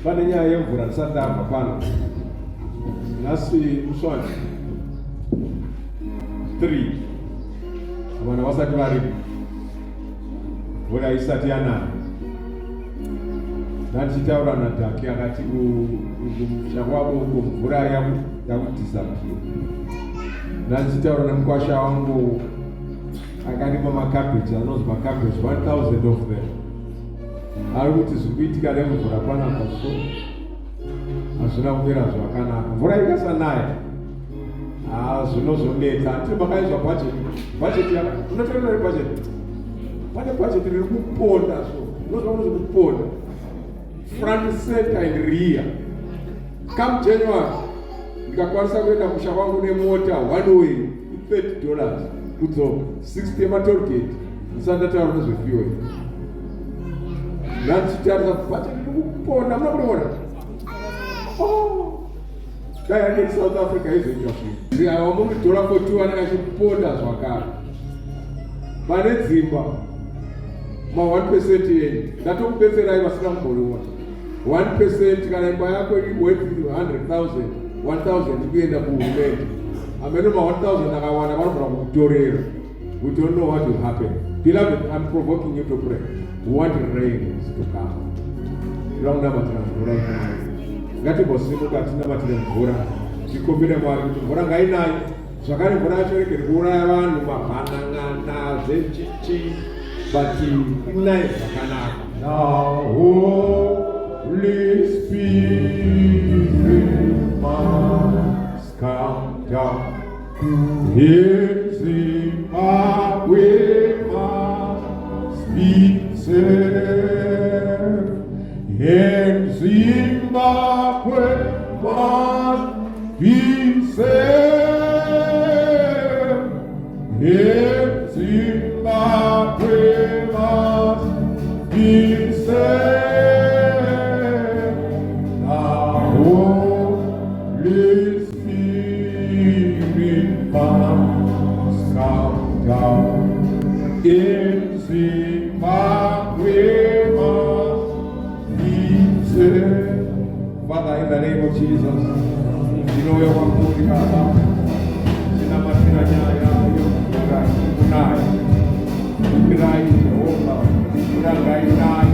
pane nyaya yemvura ndisati abva pano. Nhasi Muswati 3 vana vasati varipo, mvura isati yanaya. Ndachitaura naDhaki akati mushangwabo uko mvura yakudisappear. Ndachitaura namukwasha wangu akanipa makabeji anonzi makabeji 1000 of them. Ari kuti zvikuitika nemvura panapa so hazvina kumira zvakanaka. Mvura ikasanaya zvinozonetsa. Tiri makaizwa bhajeti unotaura nebhajeti. Pane bhajeti riri kuponda so unozva unozvi kuponda front center and rear. Come January ndikakwanisa kuenda kusha kwangu nemota one way $30 kudzoka 60 yematollgate ndisandataura nezvefuel. Ndachitaura bhajeti riri kuponda. Munokuona dai ane South Africa izoita zvii awamuri $42 anenge achiponda zvakare. Pane dzimba ma 1% yeni ndatokubetserai vasina kumboriona. 1% kana imba yako iri worth 100,000 kuenda kuhurumende. Amene ma 1,000 akawanda vanogona kukutorera. We don't know what will happen. Beloved, I'm provoking you to pray. What rain is to come. Tinonamatira mvura inayo. Ngatimbosimuka tinamatire mvura. Tikumbire Mwari kuti mvura ngainayo. Zvakare mvura yacho iregere kuuraya vanhu, mabhanana, zechichi, but inayo zvakanaka. Now Holy Spirit must come down. In Zimbabwe must be saved. In Zimbabwe must be saved. In Zimbabwe must be saved. Now Holy Spirit must come down. In Zimbabwe must be saved. Father, in the name of Jesus, you know your one body, Father. Sinamatira nyaya yokura kunai. Kurai Jehovah, kurai nai.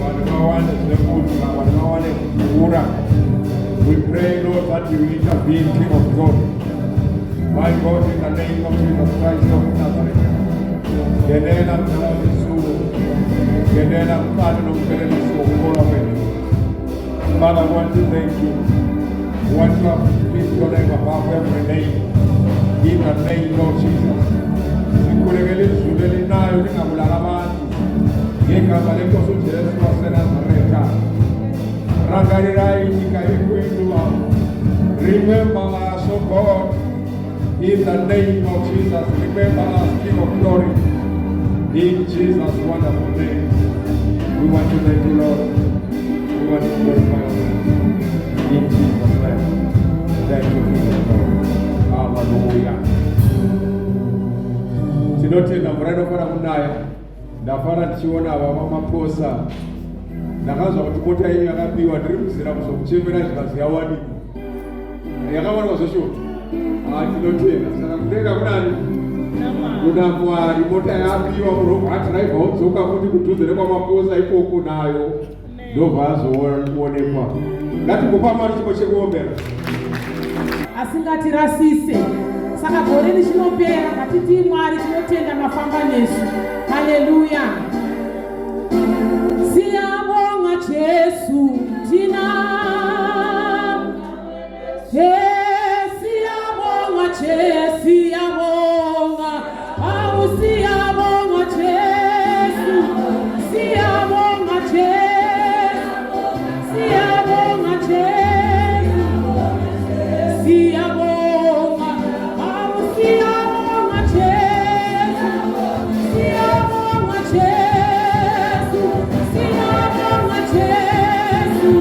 Wanawane zekuti, wanawane kura. We pray, Lord, that you intervene, King of glory. My God, in the name of Jesus Christ of Nazareth. Genena mtalavisu, genena mtani no mtelevisu, all of it. Father, I want to thank you. I want to lift your name above every name. In the name of Jesus. Sikulegele sudeli nayo ningabulalabani. Ngekamba lenkosi uJesu waseNazareta. Rangarirai nikayekwendu wabo. Remember us, O God. In the name of Jesus, remember us, King of glory. In Jesus' wonderful name. We want to thank you, Lord. We want to glorify your name. In Jesus' name. Thank you, King of glory. Hallelujah. Tinotenda mvura inofana kunaya. Ndafara tichiona ava maposa. Ndakanzwa kuti mota yenyu yakabiwa, ndiri kuzira kuzokuchemera zvikazi yawani. Yakawanikwa zveshoma. Tinotenda. Saka kutenga kunani? Kuna Mwari. Mota yabiwa, murobva adhiraivha odzoka kuti kudhuze nekwamaposa ikoko nayo. Ndobva azoonekwa. Ngatimbopa Mwari chipo chekuombera. Asingatirasise. Saka gore richinopera ngatiti Mwari tinotenda mafamba nesu. Haleluya. Siyabonga Jesu tina. Siyabonga Jesu, siyabonga. Awu siyabonga Jesu. Siyabonga Jesu. Siyabonga Jesu. Siyabonga. Awu siyabonga Jesu. Siyabonga Jesu. Siyabonga Jesu.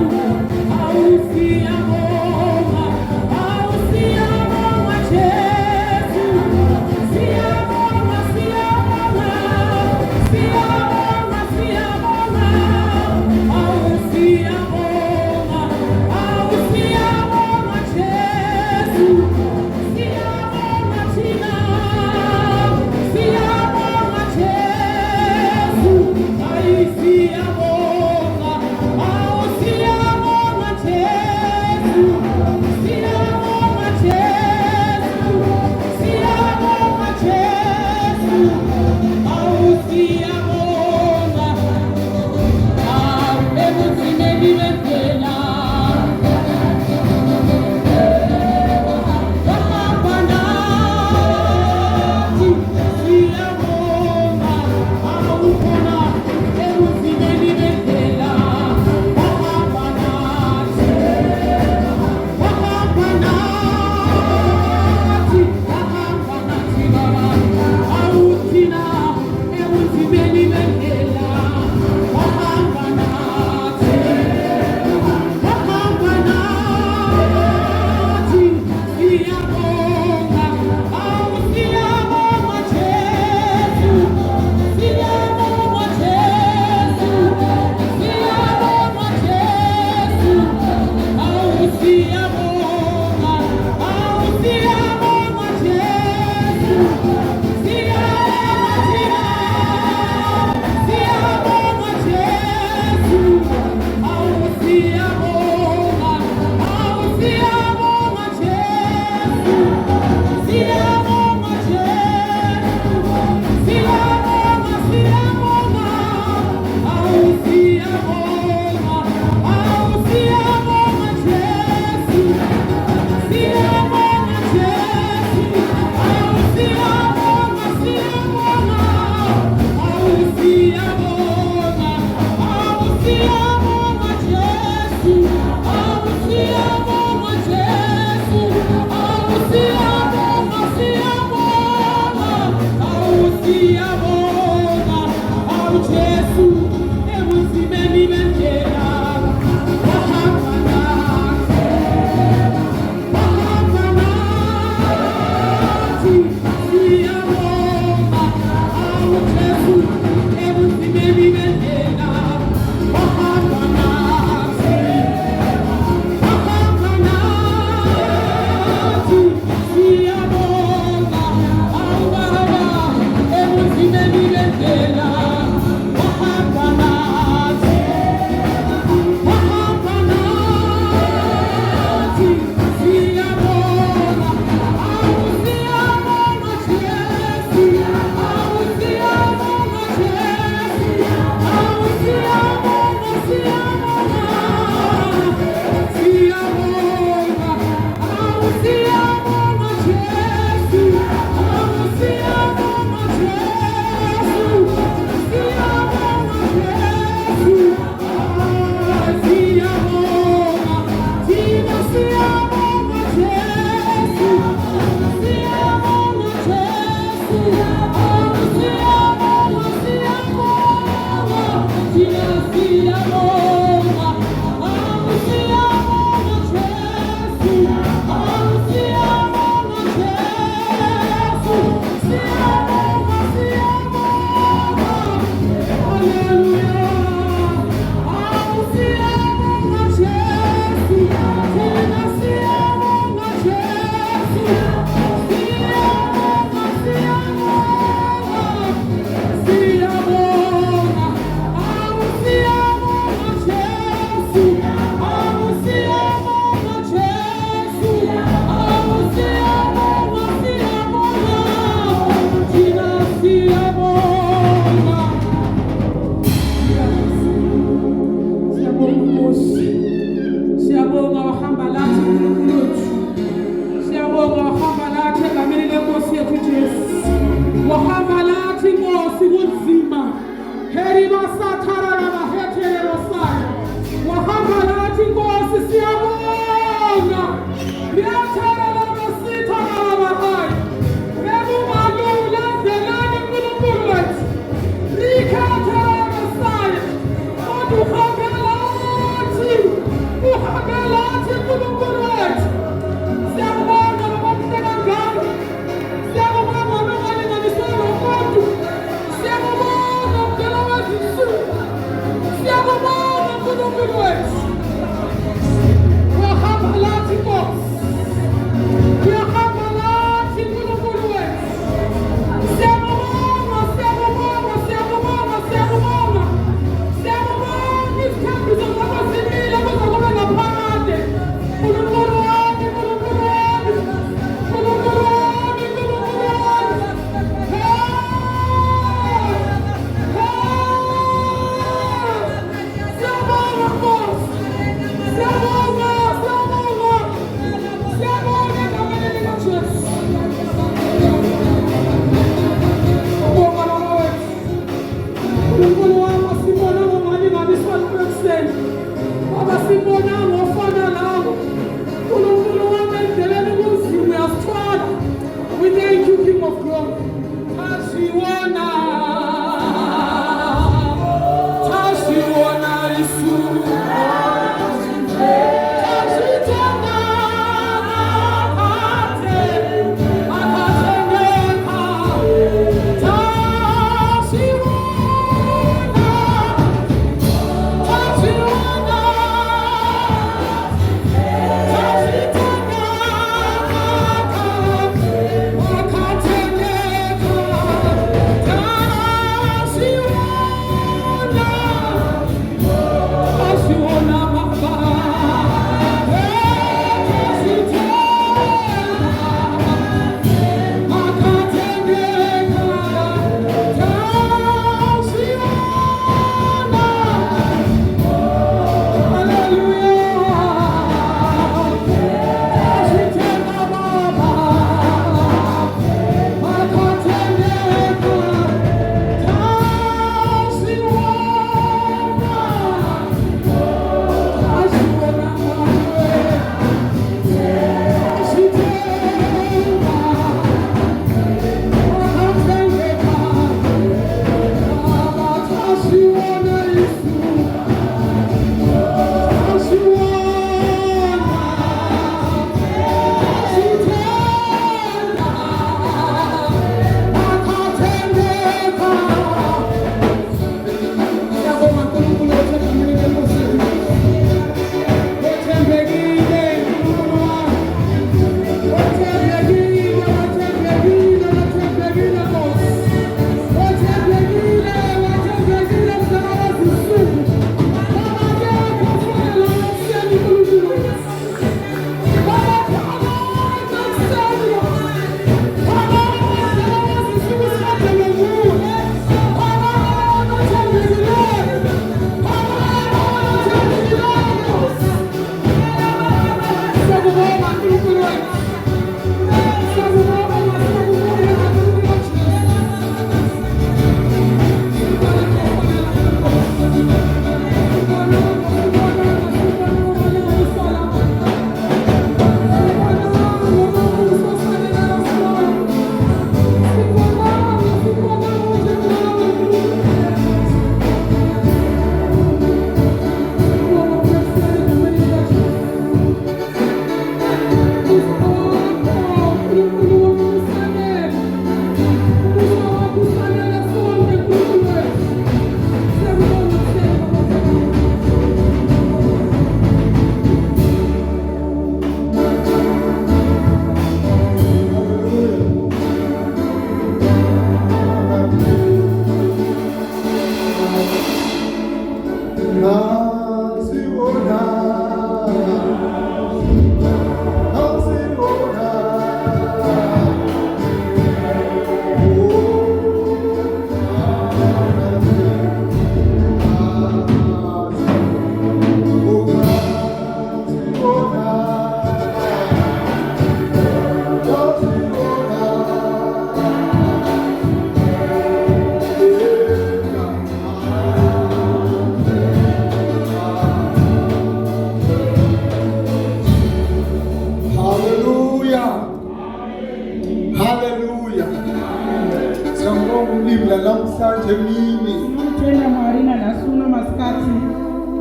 emini. Tinotenda Mwari nanhasi uno masikati.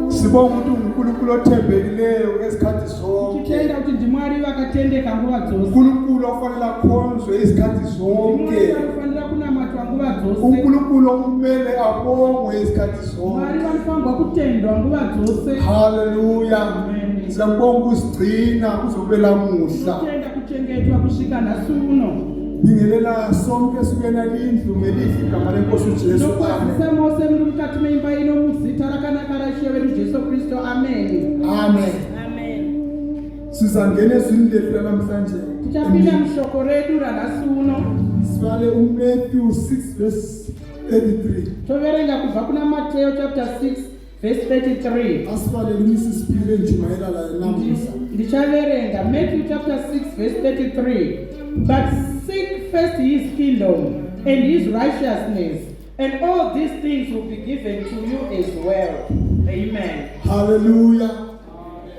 Sibonga ukuthi uNkulunkulu othembekileyo ngesikhathi zonke. Tichitenda kuti ndiMwari vakatendeka nguva dzose. uNkulunkulu ofanele akhonzwe izikhathi zonke. Vanofanira kunamatwa nguva dzose. uNkulunkulu okumele abongwe izikhathi zonke. Mwari vanofanirwa kutendwa nguva dzose. Haleluya. Siyabonga usigcina kuzobela muhla. Tinotenda kuchengetwa kusvika nhasi uno. Bingelela sonke sukena indlu ngelifi igama lenkosi uJesu. Nokwazisa mose muri mukati meimba ino muzita rakanaka raishe wedu Jesu Kristu. Amen. Amen. Amen. Sizangena ezwini lethu namhlanje. Tichapinda mushoko redu ranhasi uno. Sivale Matthew 6 verse 33. Toverenga kubva kuna Mateo chapter 6 verse 33. Asivale Mrs. Pile njumayela la namuhla. Ndichaverenga Matthew chapter 6 verse 33. But seek first his kingdom and his righteousness, and all these things will be given to you as well. Amen. Hallelujah.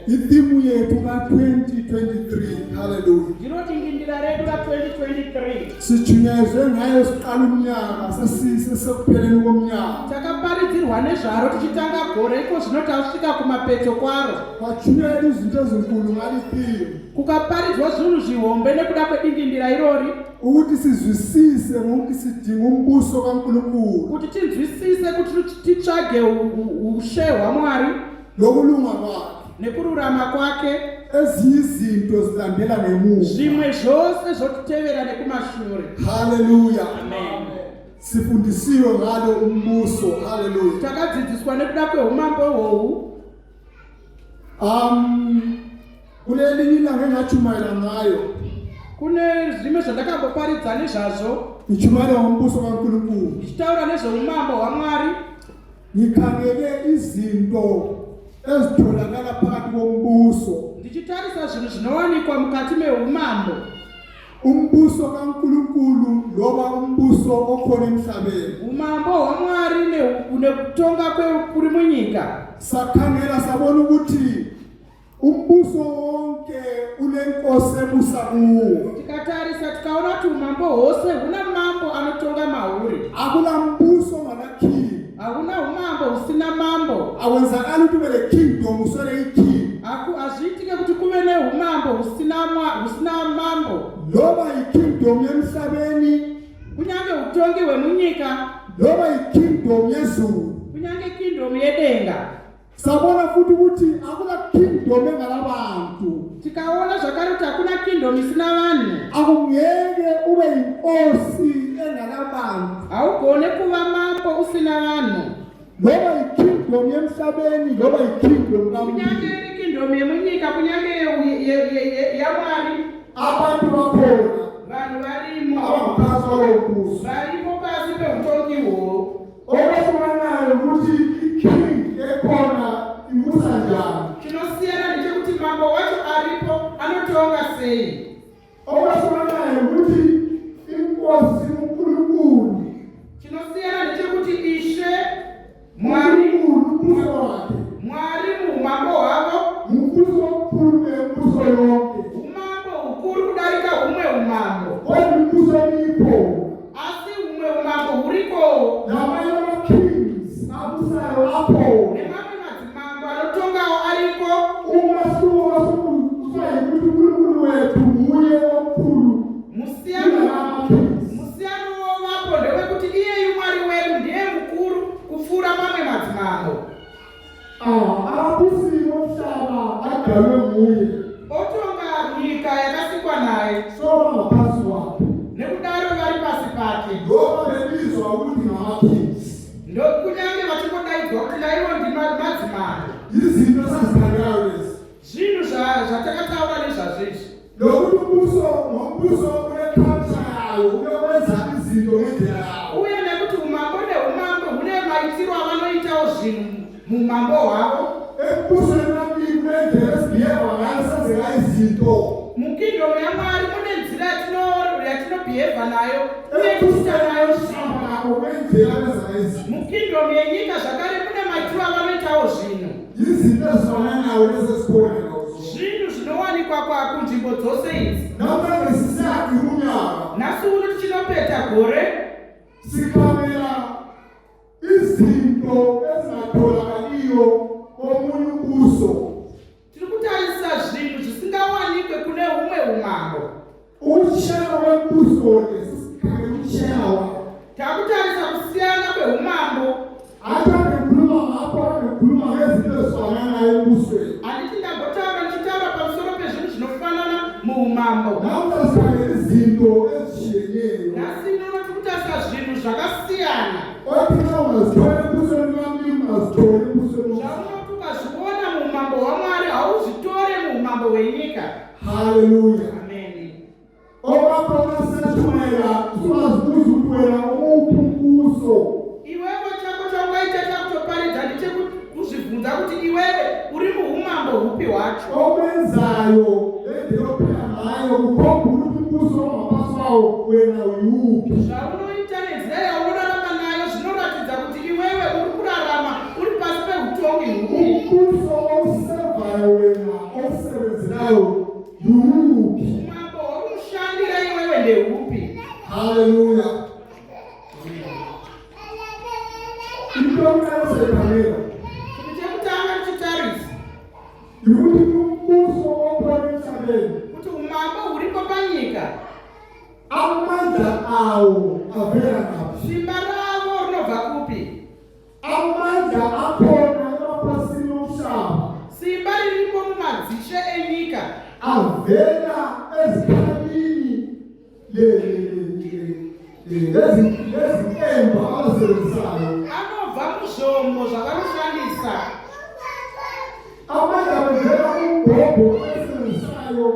Ithimu yetu ka 2023. Hallelujah. Ndinotindindira redu ra 2023. Sichunyezwe ngayo siqala umnyaka sesipheleni komnyaka. Takaparidzirwa nezvaro tichitanga gore iko zvino tasvika kumapeto kwaro. Kwachunyera izinto ezinkulu ngaliphilo. Kukaparidzwa zvinhu zvihombe nekuda kwedingindira irori. Ukuthi sizwisise ngokuthi sidinga umbuso kaNkulunkulu. Kuti tinzwisise kuti titsvage ushe hwaMwari Lokulunga kwakhe. nekururama kwake. Ezinye izinto zilandela ngemuva. Zvimwe zvose zvotitevera nekumashure. Haleluya. Amen. Sifundisiwe ngalo umbuso. Haleluya. Takadzidziswa nekuda kweumambo hwohwu. Kuleli ilanga engachumayela ngayo. Kune zvimwe zvandakamboparidza nezvazvo. Ngichumayela ngombuso kaNkulunkulu. Ndichitaura nezveumambo hwaMwari. Ngikhangele izinto ezitholakala phakathi kombuso. Ndichitarisa zvinhu zvinowanikwa mukati meumambo. Umbuso kaNkulunkulu loba umbuso okhona emhlabeni. Umambo hwaMwari nekutonga kuri munyika. Sakhangela sabona ukuthi umbuso wonke unenkosi ebusa kuwo. Tikatarisa tikaona kuti umambo hwose huna mambo anotonga mahuri. Akula mbuso ngalakhini. Hakuna umambo usina mambo. Awenzakala ukuthi ube le kingdom usole iking. Azviitike kuti kuve neumambo husina mambo. Loba ikingdom yemhlabeni, kunyange utongi hwemunyika, loba ikingdom yezulu, kunyange kingdom yedenga. Sabona futhi ukuthi akula kingdom engalabantu. Tikaona zvakare kuti hakuna kingdom isina vanhu. Akungeke ube inkosi engalabantu. Haugone kuva mambo usina vanhu. Loba ikingdom yemhlabeni, loba ikingdom kunyange kingdom yemunyika, kunyange yaMwari, abantu bakhona. Vanhu varimo. Abaphansi kwalombuso. Varimo pasi peutongi hwo. Okwesibanayo ukuthi iking ekhona ibusa njani. Chinosiyana ndechekuti mambo wacho aripo anotonga sei. Okwesibanayo ukuthi inkosi uNkulunkulu. Chinosiyana ndechekuti Ishe Mwari muumambo hwavo mumbuso mukuru wembuso yonke. umambo hukuru kudarika humwe umambo. Mbuso nipo. Asi humwe umambo huriko. Namanye makings abusayo apo. Nemamwe madzimambo anotongawo ariko. Umasuwa kuti uNkulunkulu wethu muye omkhulu. Musiyano wovapo ndewekuti iyeyu Mwari wedu ndiye mukuru kupfuura mamwe madzimambo. Abusi bomhlaba adalwe muye. Otonga nyika yakasikwa naye. Soba ngaphansi wakhe. Nekudaro vari pasi pake. Ngoba bebizwa ukuthi ngamakings. Kunyange vachingodaidzwa kuti naivo ndimadzimambo. Izinto sazikhangelayo lezi. Zvinhu zvatakataura nezvazvizvi. Lokuthi ngombuso uneculture yawo unokwenza izinto ngendlela yawo. Uye nekuti umambo neumambo hune maitiro avanoitawo zvinhu mumambo hwavo. Embusweni wamabili kunendlela esibhiyeva ngayo senzeka izinto. Mukingdom yaMwari mune nzira yatinobhiyevha nayo uye tichita nayo zvinhu. Mukingdom yenyika zvakare mune maitiro avanoitawo zvinhu. Izinto ezifananayo nezesikhona nazo. Zvinhu zvinowanikwa kunzvimbo dzose idzi. Namhlanje sisakha unyaka. Nhasi uno tichinopeta gore. Sikamela izinto ezingatholakaliyo komunye umbuso. Tirikutarisa zvinhu zvisingawanikwe kune humwe umambo. Uchawa wembuso uchawa. Takutarisa kusiyana kweumambo. Hata nekuluma hapa nekuluma ngezinto zifanana embusweni. Handiti ndambotaura ndichitaura pamusoro pezvinhu zvinofanana muumambo. Namutarisa izinto ezishiyeneyo. Nhasi unoona tikutarisa zvinhu zvakasiyana. Otina unazvitora embusweni wamwari unazvitora embusweni wamwari. Zvaunoti ukazviona muumambo hwaMwari hauzvitore muumambo hwenyika. Haleluya. Amen. Ovaprofesa chumaira tumazibuzi kuwera umbuso. Iwewe chako chaungaita chakutoparidza ndechekuzvibvunza kuti iwewe uri muumambo hupi hwacho. Omenzayo endinopinda nayo kukombura kuti umbuso wamabasa awo wena uyupi. Zvaunoita nenzira yaurarama nayo zvinoratidza kuti iwewe uri kurarama uri pasi peutongi hupi. Umbuso omusevayo wena omusevenzerayo yupi. Umambo hwokumushandira iwewe ndehupi. Haleluya. Itokasekanera. Chimwe chekutanga tichitarisa Yuti umbuso wokuvanichaveni. kuti umambo huripo panyika Amandla awo avela napi. simba ravo rinobva kupi? Amandla akhona emapasini omhlaba. Simba riripo mumadzishe enyika Avela ezikhalini lezinkemba abasebenzisayo. anobva muzvombo zvavanoshandisa. Amandla avela kumbhobho abasebenzisayo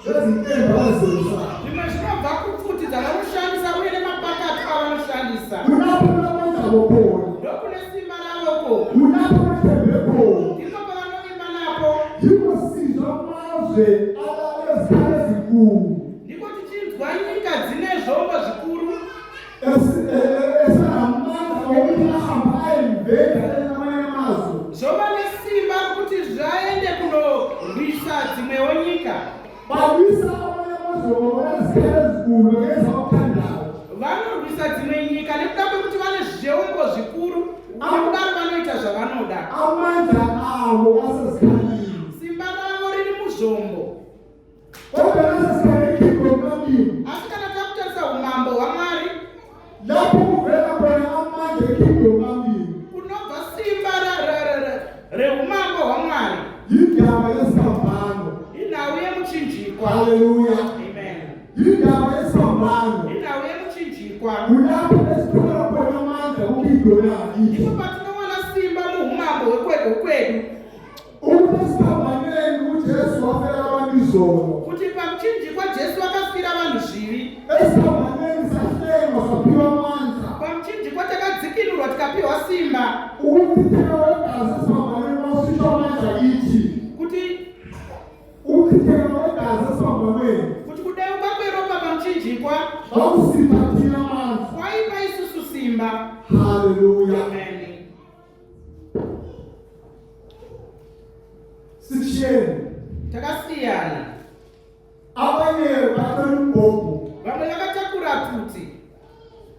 lezinkemba abasebenzisayo. Zvimwe zvinobva kupfuti dzavanoshandisa uye nemapakati avanoshandisa. Kulapho amandla abo khona. Ndokune simba ravoko, Kulapho bathembe khona. ndipo pavanovimba napo, Yimosiza amazwe ezikhala ezinkulu. ndiko tichinzwa nyika dzine zvombo zvikuru Esanamandla okuthi ahambe ayemveka enamanye amazwe. zvova nesimba kuti zvaende kunorwisa dzimwewo nyika. Balwisa amanye amazwe ngoba ezikhala ezinkulu ngenza okuthandayo. Vanorwisa dzimwe nyika nekuda kwekuti vane zvombo zvikuru nekudaro vanoita zvavanoda. Amandla awo asezikhaleni. Simba ravo riri muzvombo. Kodwa nasezikhaleni ekhingdomamini. Asi kana takutarisa umambo hwaMwari, Lapho kuvela khona amandla ekhingdomamini. kunobva simba reumambo hwaMwari, Yindaba yesibambano. inhau yemuchinjikwa. Haleluya. Amen. Yindaba yesibambano. Inhau yemuchinjikwa. Kulapho esithola khona amandla kukhingdomamini. Ndipo patinowana simba muumambo hwekwedu kwedu, Ukuthi esibambaneni uJesu wafela abantu izono. kuti pamuchinjikwa Jesu akafira vanhu zvivi. Esibambaneni sahlengwa saphiwa amandla. Pamuchinjikwa takadzikinurwa tikapiwa simba, Ukuchitheka kwegazi esibambaneni mawusitsho amandla kithi. kuti Ukuchitheka kwegazi esibambaneni kudeuka kweropa pamuchinjikwa wawusipha thina amandla. kwaipa isusu simba. Haleluya. Amen. Sitshiyeni. Takasiyana. Abanye bathwele umbhobho. Vamwe vakatakura pfuti.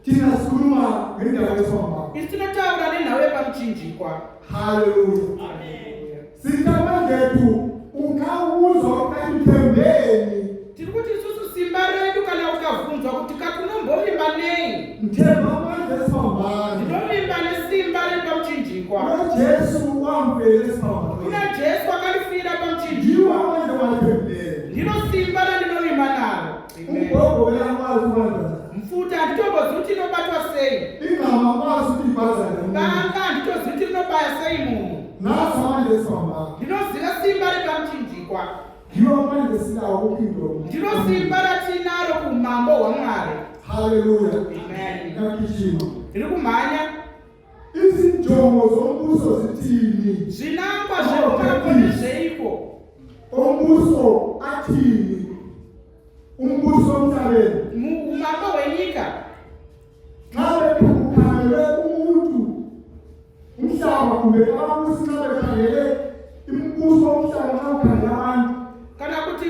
Thina sikhuluma ngendaba yesibambano. Isu tinotaura nenhau yepamuchinjikwa. Haleluya. Amen. Sikamangethu ungawuzwa ukathembeni. Tiri kuti isusu simba redu kana ukabvunzwa kuti katunombovimba nei, Mthemba amandla esibambano. ndinovimba nesimba riri pamuchinjikwa. Jesu wamvela esibambano. Kuna Jesu akalifira Ndiwo pamuchinjikwa, amandla wathembele. ndiro simba randinovimba naro. Amen. Umbhobho uyakwazi ukwenza. Mfuta handitombozvi kuti inobatwa sei, Ingama akwazi ukuthi ibhazane. banga handitozivi kuti rinobaya sei munhu. Naso amandla esibambano. Ndinoziva simba repamuchinjikwa, Ndiwo amandla esinawo kukhingdom. ndiro simba ratinaro kuumambo hwaMwari. Haleluya. Amen. Ngakishima. Ndiri kumhanya Izinjongo zombuso zithini? zvinangwa zveumambo nezveiko. Umbuso athini? Umbuso omhlabeni. Muumambo hwenyika, Xa bekhangele umuntu umhlaba kumbe abantu sinxa bekhangele imbuso omhlaba xa ukhangele abantu. kana kuti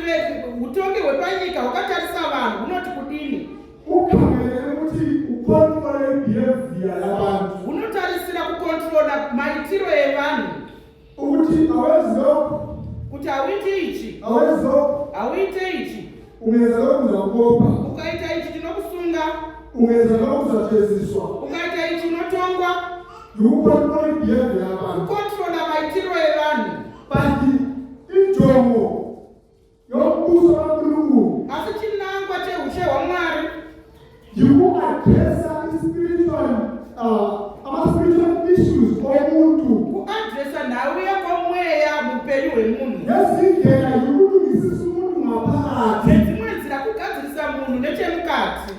utongi hwepanyika hwakatarisa vanhu hunoti kudini? Ukhangele ukuthi ukontrole behavior yabantu. Hunotarisira kuti hauiti ichi, hauite ichi, ukaita ichi tinokusunga, ukaita ichi unotongwa, kukontrola maitiro evanhu. Asi chinangwa cheushe hwaMwari kuadresa nhau yekomweya muupenyu hwemunhu. Nedzimwe nzira kugadzirisa munhu nechemukati.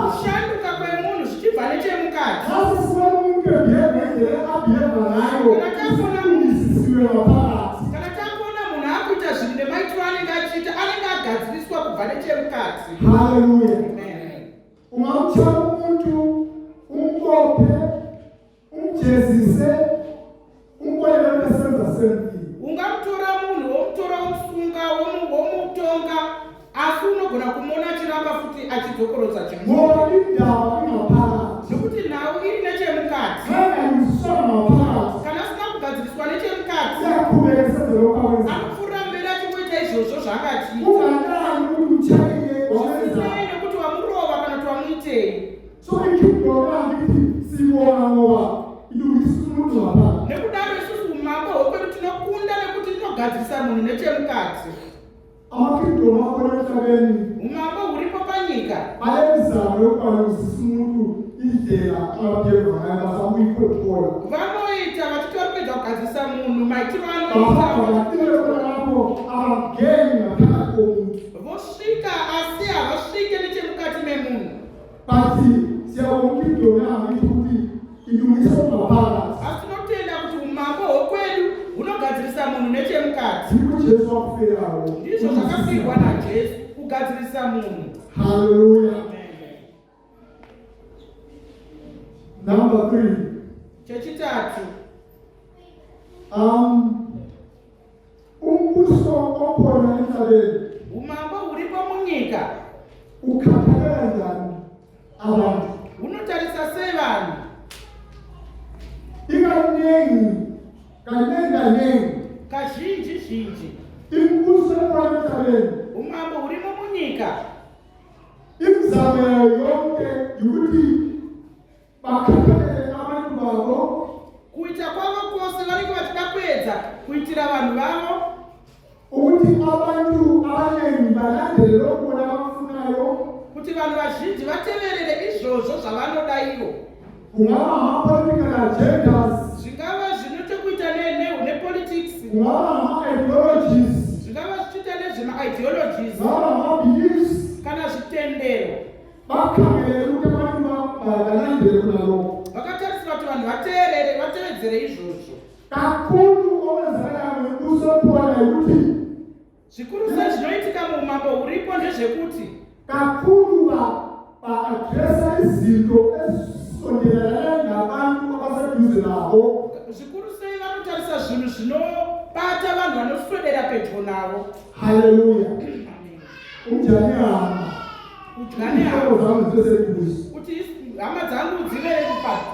Kushanduka kwemunhu zvichibva nechemukati. Kana takuona munhu akuita zvinhu nemaitiro anenge achiita, anenge agadziriswa kubva nechemukati. Hallelujah. Amen. Ungamtshela umuntu umbophe umjezise umbone besenza sempilo. Ungamtora munhu womutora womusunga womutonga asi unogona kumona chiramba futi achidzokorotsa chimwe. Nokuti nhau iri nechemukati. Kana asina kugadziriswa nechemukati anopfuura mberi achingoita izvozvo zvaakachiita. Zvisinei nekuti wamurova kana kuti wamuitei. Nekudaro isusu umambo hwekwedu tinokunda nekuti tinogadzirisa munhu nechemukati. Umambo huripo panyika vanoita vachitori kuedza kugadzirisa munhu maitiro anoita vosvika asi havasvike nechemukati memunhu. Asi tinotenda kuti umambo hwekwedu hunogadzirisa munhu nechemukati. Ndizvo zvakafirwa naJesu, kugadzirisa munhu. Hallelujah. Number 3. Chechitatu, umbuso okhona emhlabeni umambo huripo munyika ukhathalela njani abantu? hunotarisa sei vanhu? Kanengi Kazhinji imbuso okhona emhlabeni, umambo hurimo munyika imizamo yonke yukuthi bakhathalele abantu babo, kuita kwavo kwose vanenge vachida kuedza kuitira vanhu vavo, ukuthi abantu abanengi balandele lokho abakufunayo, kuti vanhu vazhinji vateverere izvozvo zvavanoda ivo. kungaba ama-political agendas, zvingava zvinochokuita nepolitics, kungaba ama-ideologies, zvingava zvichiita nezvemaideologies kungaba ama-beliefs, kana zvitendero. bakhangelele ukuthi abantu balandele kunalokho. Vakatarisira kuti vanhu vatevedzere izvozvo. Kakhulu okwenzakala ngembuso okhona yukuthi Zvikuru sei zvinoitika muumambo huripo ndezvekuti kakhulu ba-adresa izinto ezisondelelane nabantu abaseduze nabo. zvikuru sei vanotarisa zvinhu zvinobata vanhu vanoswedera pedyo navo. Haleluya. Unjani hama? Kudyane Izihlobo zami ziseseduze. kuti hama dzangu dzive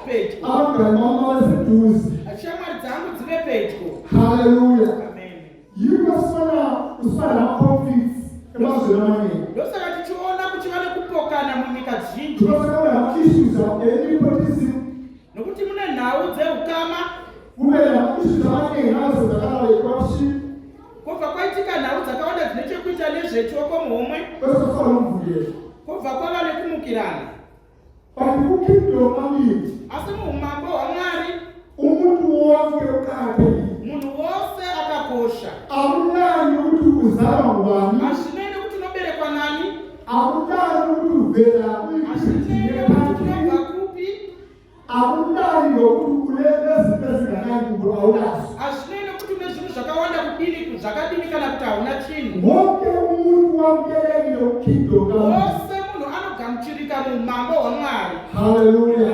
pedyo, Abangani bami abaseduze. shamwari dzangu dzive pedyo. Haleluya. Amen. Yiko usifana nama-conflicts emazweni amaningi. Ndosaka tichiona kuchiva nekupokana munyika zhinji, Ndosaka nama-issues e-nepotism. nokuti mune nhau dzeukama, Kube nama-issues amaningi nazo zakala e-corruption. kwobva kwaitika nhau dzakawanda dzine chekuita nezvechoko muhomwe, Bese kufana nomvukelo. kwobva kwava nekumukirana. But kukingdom amaningi Asi muumambo hwaMwari umuntu wonke uqakathekile. munhu wose akakosha. Akulani ukuthi uzalwa ngubani, Hazvinei nekuti unoberekwa nani, akulani ukuthi uvela hazvinei nekuti unobva kupi, akulani nokuthi unezinto ezinganani kumbe awunazo. hazvinei nekuti une zvinhu zvakawanda zvakadini kana kuti hauna chinhu. Wonke umuntu wamukelekile ukingdom kaMusa. Wose munhu anogamuchirika muumambo hwaMwari. Haleluya.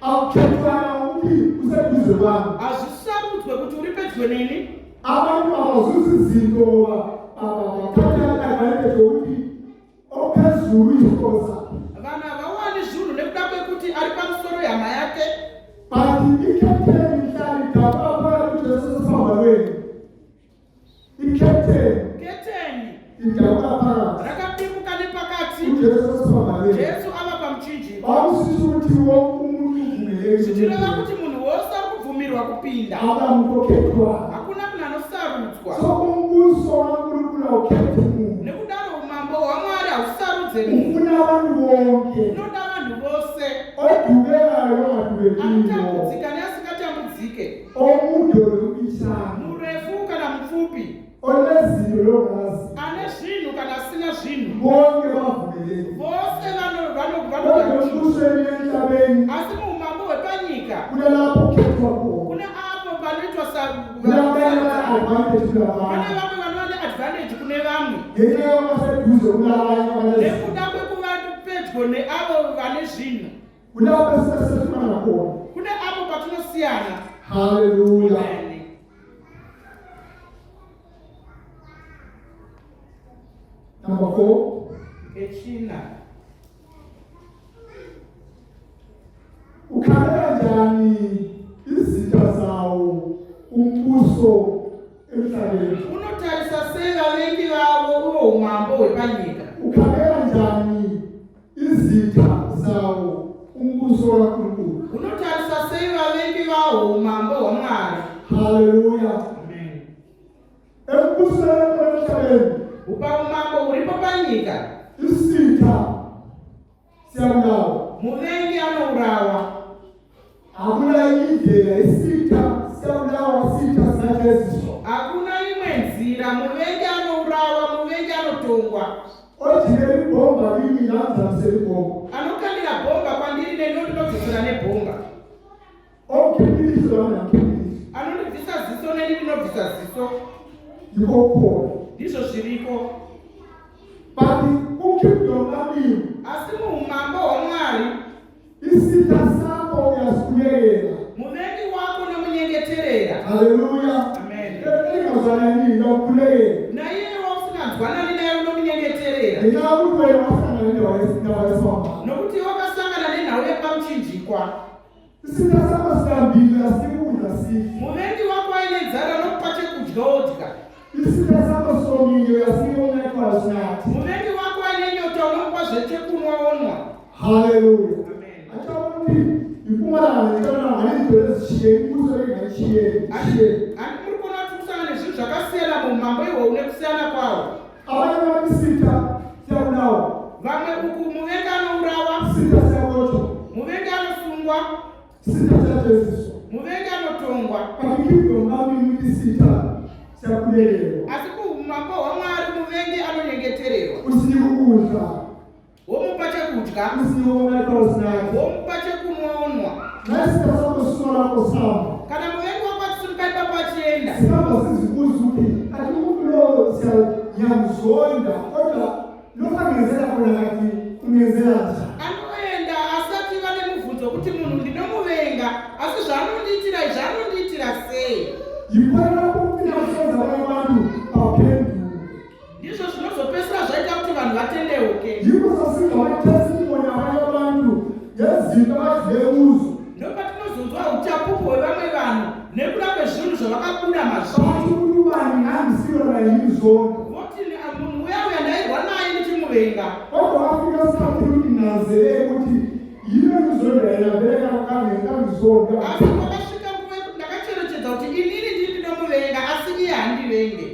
Akukhethwana ukuthi useduze kwami. Hazvisarudzwe kuti uri pedyo neni. Abantu abazuza izinto bakhathalele advantage yokuthi ophezulu yinkosi zakhe. Vanhu havawani zvinhu nekuda kwekuti ari pamusoro yehama yake. But kupinda. Hakuna mtu oketwa. Hakuna kuna anosarudzwa. So umbuso wankulunkulu awukhethi munhu. Nekudaro umambo waMwari ausarudze munhu. Ufuna abantu bonke. Unoda vanhu vose. Odubekayo ongadubekiyo. Anotambudzika neasingatambudzike. Omude wembichana. Murefu kana mupfupi. Onezinto longazi. Ane zvinhu kana asina zvinhu. Bonke bavulelekile. Vose Embusweni emhlabeni. asi muumambo hwepanyika. Kulapho kukhethwa khona. Kune apo panoitwa Kulabanye advantage kulabanye. pane vamwe vanowane advantage kune vamwe. Ngenxa yokubaseduze kulabanye abanezimo. Nekuda kwekuva pedyo neavo vane zvinhu. Kulapho esesifana khona. Kune apo patinosiyana. Hallelujah. Amen. Number 4. Echina. Ukhalela njani izitha zawo umbuso emhlabeni? Unotarisa sei vavengi vavo uvo umambo hwepanyika. Ukhalela njani izitha zawo umbuso waNkulunkulu? Unotarisa sei vavengi vavo umambo hwaMwari. Hallelujah. Amen. Embusweni emhlabeni Upaumambo uripo panyika. isitha siyabulawa. Muvengi anourawa. Hakuna indlela isitha siyabulawa, isitha sinateziswa. Hakuna imwe nzira. Muvengi anourawa, muvengi anotongwa. Ojikela ibhomba kimi nanzamisela ibhomba. Anokandira bhomba kwandiri nendinodzosera nebhomba. Omkhiphilisho namkhiphilisho. Anondibvisa ziso nendinobvisa ziso. Yikho khona. Ndizvo zviriko. But ukhiphilisho namkhiphilisho. Asi muumambo hwaMwari Isitha sakho uyasibuyekela. muvengi wako nomunyengeterera. Hallelujah. Amen. Ingazalani nokhulekela. Naye wasinganzwanani naye unomunyengeterera. Ngenxa yokuthi wena wasangana nendawo yesonga. Nokuti wakasangana nenhau yepamuchinjikwa. Isitha sakho sihambile asikudla sihle. Muvengi wako aine nzara nokupa chekudya wodya. Isitha sakho somile asiona ekhala sinathi. Muvengi wako aine nyota unomupa zvechekunwa onwa. Hallelujah. Amen. Achakuti impumalanga ikana ngalizwe ezishiye imbuso engachiye. Ani muri kuona kuti kusangana nezvinhu zvakasiyana muumambo ihwo une kusiyana kwawo. Abanye babisitha siyabulawa. Vamwe uku muvengi anourawa. Isitha siyabotshwa. Muvengi anosungwa. Isitha siyateziswa. Muvengi anotongwa. Pakikhiphilisho namkhiphilisho isitha siyakhulelwa. Asi kuumambo hwaMwari muvengi anonyengetererwa. Usinika ukudla. Womupa chekudya. Usinika ukunatha sinathi. Womupa chekunwa onwa. Nasitha sakho sino lakho sihamba. Kana muvengi wako achisunga ipapo achienda. Sihamba sizibuza ukuthi ati umuntu lo siyamzonda kodwa lokangenzela khona kathi ungenzela njani? Anoenda asati vane mubvunzo kuti munhu ndinomuvenga asi zvaanondiitira izvi anondiitira sei. Yikhona lapho kupinda kusenza abanye abantu baphenduke. Ndizvo zvinozopedzisira zvaita kuti vanhu vatendeuke. Yikho sasingamathestimoni abanye abantu ngezinto abadlule kuzo. Ndopatinozonzwa uchapupu hwevamwe vanhu nekuda kwezvinhu zvavakabuda Bathi mazviri. umuntu bani ngihambisile na yini zonke. Voti munhu uya uya ndairwa naye ndichimuvenga. Kodwa wafika sikhathi ukuthi nanzelele ukuthi yini engizondela vele kangizonda. Asi kwakasvika nguva yekuti ndakacherechedza kuti inini ndiri ndinomuvenga asi iye handivenge.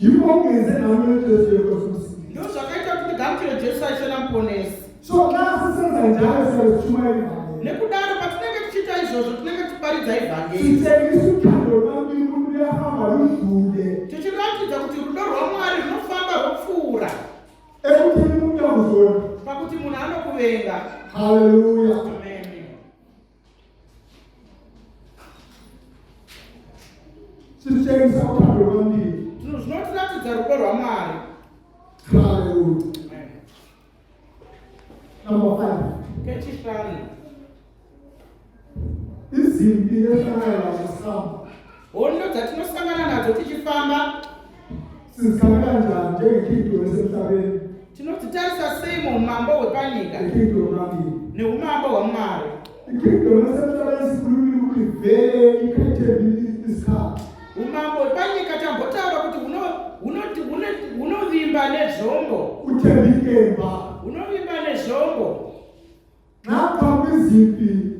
Yikho ungenze nami nejesu yekosi. Ndo zvakaita kuti ndigamuchire Jesu aishona muponesi. So nasi senza njalo siyashumayela ivangeli. Nekudaro patinenge tichiita izvozvo tinenge tichiparidza ivhangeri. Sitshengisa uthando lwami umuntu uyahamba ludlule. Tichiratidza kuti rudo rwaMwari runofamba rwopfuura Ekutheni umuntu akuzonda. pakuti munhu anokuvenga. Hallelujah. Amen. Sitshengisa uthando lwami. Zvinhu zvinotiratidza rudo rwaMwari. Hallelujah. Number 5. Kechishanu. Izimpi ehlangana nazo sihamba. Hondo dzatinosangana nadzo tichifamba Sizikhangela njani njengekingdom esemhlabeni? tinodzitarisa sei muumambo hwepanyika Ikingdom yami. neumambo hwaMwari. Ikingdom esemhlabeni sikhulumile ukuthi vele ikhethekile isikhathi. Umambo hwepanyika tambotaura kuti hunovimba nezvombo. Uthembikemba. Hunovimba nezvombo. Ngapha kwizimpi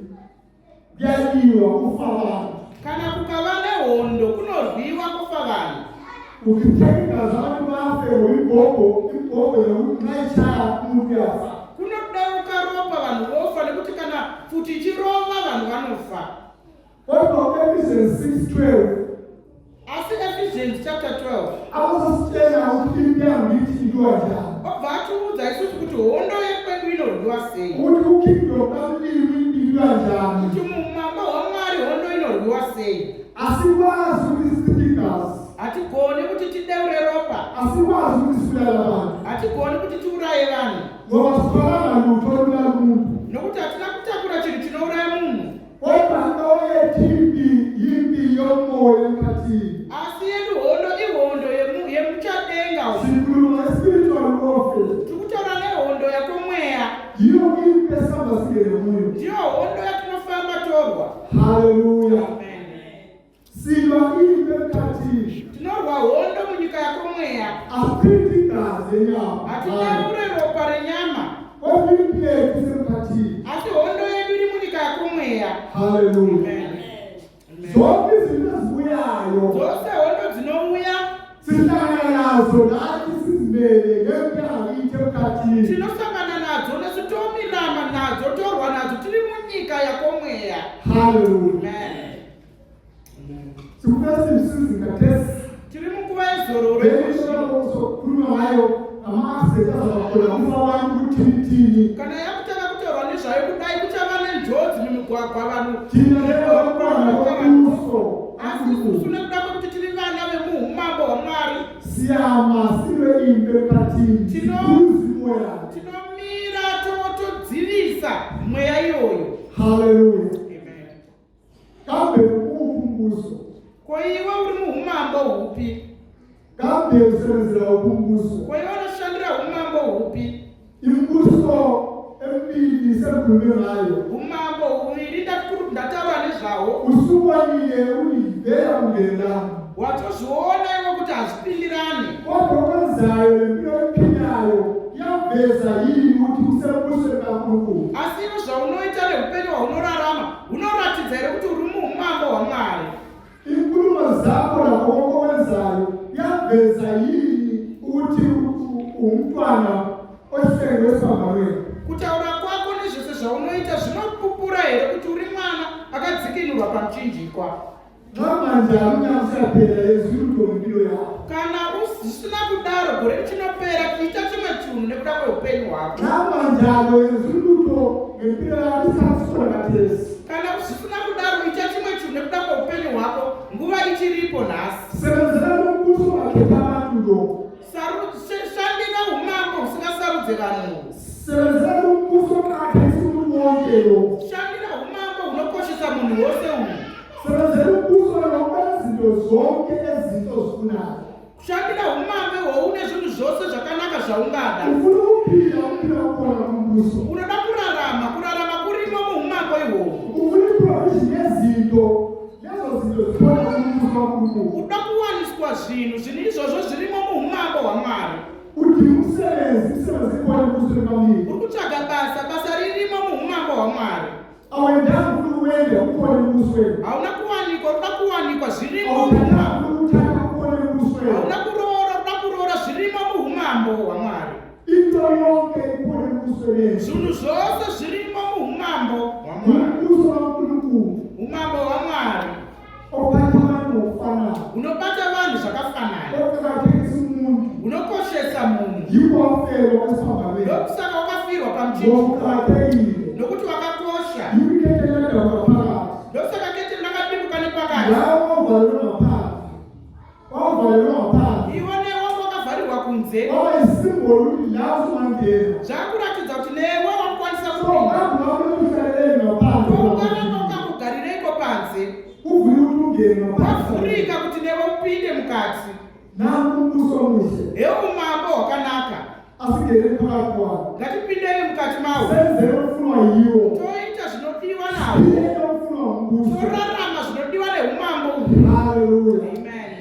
kuyaliwa kufa abantu. kana kukava nehondo kunorwiwa kufa vanhu. Ukiteka zvantu vafe igogo yekunaishaya muntu yafa. Kunodeuka ropa vanhu vofa nekuti kana futi ichirova vanhu vanofa. Kodwa Ephesians 6:12 Asi Ephesians chapter 12 akuzositshela ukuthi impilo ithi ilwa njani. obva atiudza isusu kuti hondo yekwedu inorwiwa sei, Ukuthi ukingdom kamlimi ilwa njani. kuti mumambo waMwari hondo inorwiwa sei. Asikwazi ukuthi sichithe igazi. Hatigoni kuti tideure ropa, Asikwazi ukuthi sibulale abantu. hatigoni kuti tiuraye vanhu, Ngoba sitholanga lutho olubulala umuntu. nokuti hatina kutakura chinhu chinouraya munhu. Kodwa into yethimbi yimbi yomoya emkhathini. Asi yedu hondo ihondo yemuchadenga umu. Sikhuluma spiritual warfare. Tikutaura nehondo yakomweya, Yiyo impi esihamba singene kuyo. ndiyo hondo yatinofamba torwa. Hallelujah. Amen. Silwa impi emkhathini. Tinorwa hondo munyika yakomweya, Asichithi igazi enyama. hatideure ropa renyama, Kodwa impi yethu isemkhathini. asi hondo yedu iri munyika yakomweya. Hallelujah. Amen. Zonke izinto ezibuyayo Dzose hondo dzinouya sihlangana nazo nathi sizimele ngempi yangakithi emkhathini. tinosangana nadzo nesitomirama nadzo torwa nadzo tiri munyika yakomweya. Hallelujah. Amen. Sikufuna simsize ngathesi. Tiri munguva yezororo. Khuluma ngayo ama-accident azabakhona uma abantu kuthini. Kana yakutanga kutorwa nezvayo kudai kuchava nenjodzi mumigwagwa vanhu. Thina lebantwana bokuso Asi isusu nekuda kwekuti tiri vana vemuumambo hwaMwari, siyama silwe impi emkhathini. Sizimoya. tinomira todzivisa mweya iyoyo. Hallelujah. Amen. Kambe umbuso. Ko iwe uri muumambo hupi? Kambe usebenzela umbuso. Ko iwe unoshandira umambo hupi? Imbuso emibili sekhulume ngayo. Umambo huviri ndataura nezvawo. Usukwanile ulivela kungenelanga. Watozviona iwe kuti hazvipindirani. Kodwa okwenzayo lempilo ephilayo yaveza yini ukuthi usebusweni kaNkulunkulu. Asi iwe zvaunoita neupenyu hwaunorarama hunoratidza here kuti uri muumambo hwaMwari. Inkulumo zakho lakho konke okwenzayo yaveza yini ukuthi umntwana ohlengwe esiphambanweni. Kutaura kwako nezvose zvaunoita zvinopupura here kuti uri mwana akadzikinurwa pamuchinjikwa. Ngamanje amunyakusaphela ezilutho ngempilo yakho. Kana zvisina kudaro gore richinopera kuita chimwe chinhu nekuda kweupenyu hwako. Namanjalo ezilutho ngempilo yakho isasona kathesi. Kana zvisina kudaro kuita chimwe chinhu nekuda kweupenyu hwako nguva ichiripo nhasi. Sebenzela umbuso wakhetha abantu lo. Shandira umambo usingasarudze vanhu. Sebenzela umbuso kakhesi umuntu wonke lo. Shandira umambo unokoshesa munhu wose uyu. Sebenzela umbuso lokwenza izinto zonke ezinto ozifunayo. Shandira umambo hwoune zvinhu zvose zvakanaka zvaungada. Ufuna ukuphila uphila ukhona kumbuso. Unoda kurarama kurimo muumambo ihwohwo. Ufuna iprovision yezinto lezo zinto zikhona kumbuso kaNkulunkulu. Unoda kuwaniswa zvinhu izvozvo zvirimo muumambo hwaMwari. Uthi umsebenzi ikhona embusweni kaMlimi. Uri kutsvaga basa ririmo muumambo hwaMwari. Awendanga ufuna uwende ukhona embusweni. Hauna kuwanikwa, unoda kuwanikwa zvirimo Awendanga muumambo. ufuna uthanda ukhona embusweni. Hauna kuroora zvirimo muumambo hwaMwari. Into yonke ikhona embusweni. Zvinhu zvose zvirimo muumambo hwaMwari. Umbuso kaNkulunkulu Umambo hwaMwari ophatha abantu ngokufanayo. unobata vanhu zvakafanana, Okuqakathekisa umuntu unokoshesa munhu. yiwo wafela esiphambanweni. Ndokusaka wakafirwa pamuchinjikwa Ngokuqakathekile. nokuti wakakosha. Yikhethe lendaba ngaphakathi. Ndokusaka kete ndakadimbuka nepakati. Lawo wavalelwe ngaphakathi. Wavalelwe ngaphakathi. Iwe newe wakavharirwa kunze. Waba yisimbolo ukuthi la uzongena. Zvakuratidza kuti newe wakukwanisa So kupinda. vanhu vakuhlalele ngaphandle. Ukanaka ukakugarireiko panze, Uvule ukuthi ungene ngaphandle. wavhurika kuti newe upinde mukati. Nanku umbuso omuhle. Heumambo hwakanaka. Asingene phakathi kwawo. Ngatipindei mukati mawo. Senzele ofunwa yiwo. Toita zvinodiwa nawo. Ileke ofunwa umbuso. Torarama zvinodiwa neumambo. Hallelujah. Amen.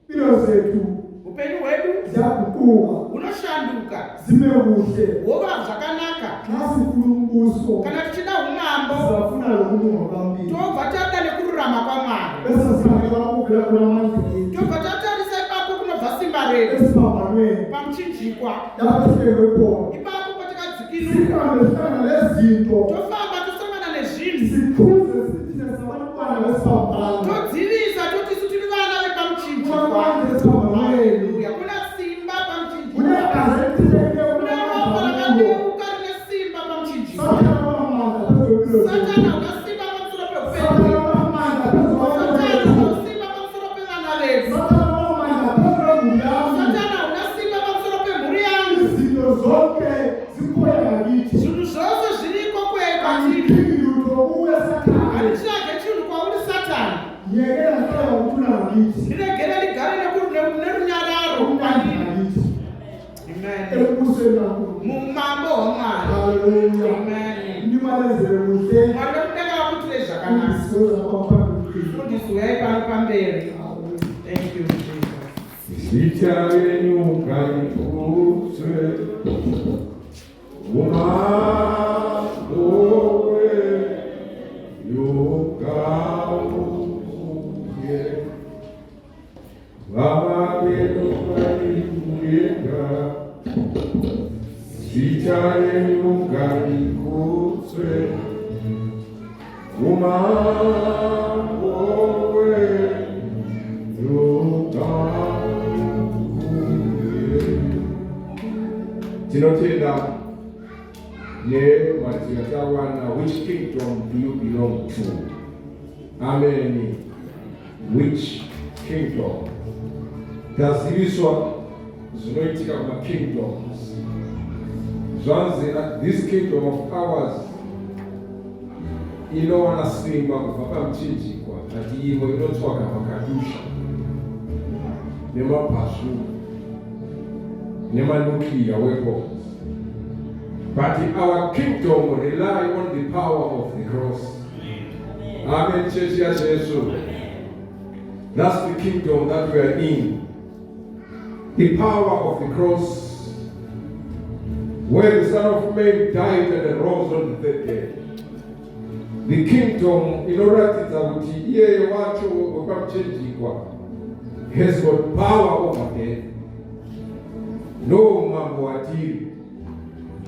Impilo zethu Upenyu hwedu ziyaguquka. hunoshanduka. Zime kuhle. Hwova zvakanaka. Nasi khuluma umbuso kana tichida umambo safuna lokulunga kwambili tobva tada nekururama kwaMwari bese sinakela kubela kulamandla tobva tatarisa ipapo kunobva simba redu esibambanweni pamuchinjikwa yabatekelwe khona ipapo patakadzikilwa sihambe sihlangana nezinto tofamba tosangana nezvinhu sikhuze sithina sabantwana besibambana todzivisa toti tiri vana vepamuchinjikwa kwamanje esibambanweni haleluya kuna simba pamuchinjikwa unekazi elithileke unaomba rakadeuka rine simba pamuchinjikwa satana unasimba pamusoro peupenyu satana unasimba pamusoro pevana vedu satana unasimba pamusoro pemhuri yangu zvinhu zvose zviriko kwekatiri handitsvage chinhu kwauri satana ndiregere ndigare nerunyararo kwandiri mumambo waMwari Mwari vekudanga vakutire zvakanaka fundisi uyai pano pamberi. Thank you, Jesus. Zicharenyuka ikudzwe umakowe yokamuye vavavedokaikuyenga zicharenyuka ikudzwe umakowe tinotenda nematikawana, which kingdom do you belong to? Amen. Which kingdom? Taziviswa zvinoitika kumakingdoms. Zvanzi this kingdom of ours inowana simba kubva pamuchinjikwa, ati imwe inotsvaga makadusha nemapazhu nuclear weapons. But our kingdom rely on the power of the cross. Amen. Church ya Jesu. That's the kingdom that we are in. The power of the cross, where the Son of Man died and rose on the third day. The kingdom, in order to has got power over death. No mamboatiri.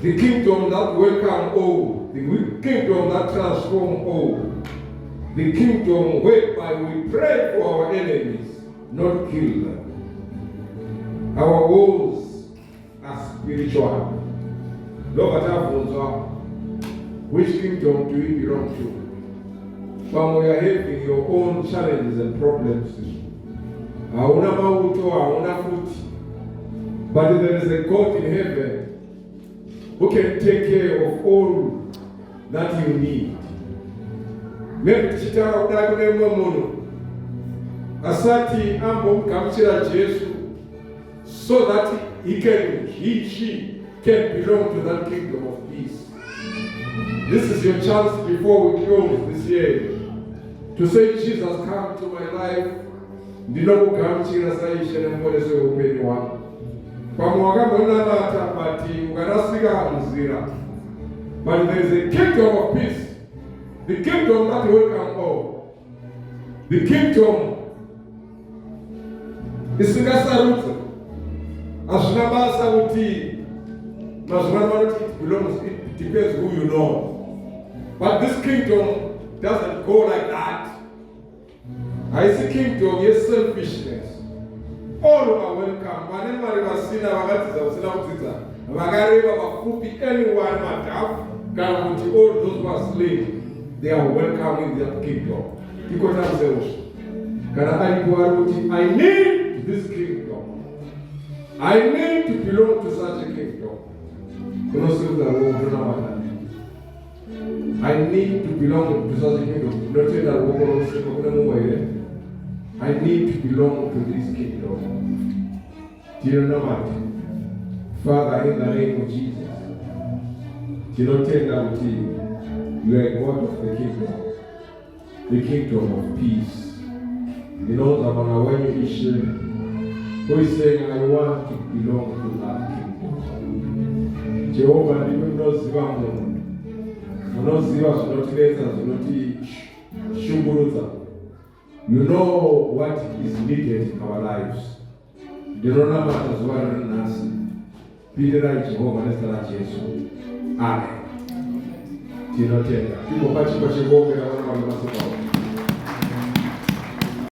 The kingdom that welcome all, the kingdom that transform all, the kingdom whereby we pray for our enemies, not kill them. Our wars are spiritual. Which kingdom do you belong to? When we are having your own challenges and problems, but there is a God in heaven who can take care of all that you need. Asati ambo kamchira Jesu, so that she can belong to that kingdom of peace. This is your chance before we close this year to say, Jesus, come to my life. Ndinokugamuchira saishe nemporese upenyu wangu. But there is a kingdom of peace, the kingdom that welcomes all, the kingdom isingasarudza azvinabasa kuti mazvinamati it belongs, it depends who you know. But this kingdom doesn't go like that. I see kingdom is selfishness. All are welcome. Whenever you see anyone all those who are slaves, they are welcome in their kingdom. I need this kingdom. I need to belong to such a kingdom. I need to belong to such a kingdom. I need to belong to this kingdom. Do you know what? Father, in the name of Jesus, do you tell you are God of the kingdom of peace. You know that when you issue, who is saying, I want to belong to that kingdom. Jehovah, you know Zimbabwe. munoziva zvinotinetsa zvinotishungurudza. You know what is needed in our lives. Ndinonamata zuva riri nhasi. Pirirai Jehovha nezita raJesu. Amen. Tinotenda. Timbopa chipo chekuombera vana vanomasikwa.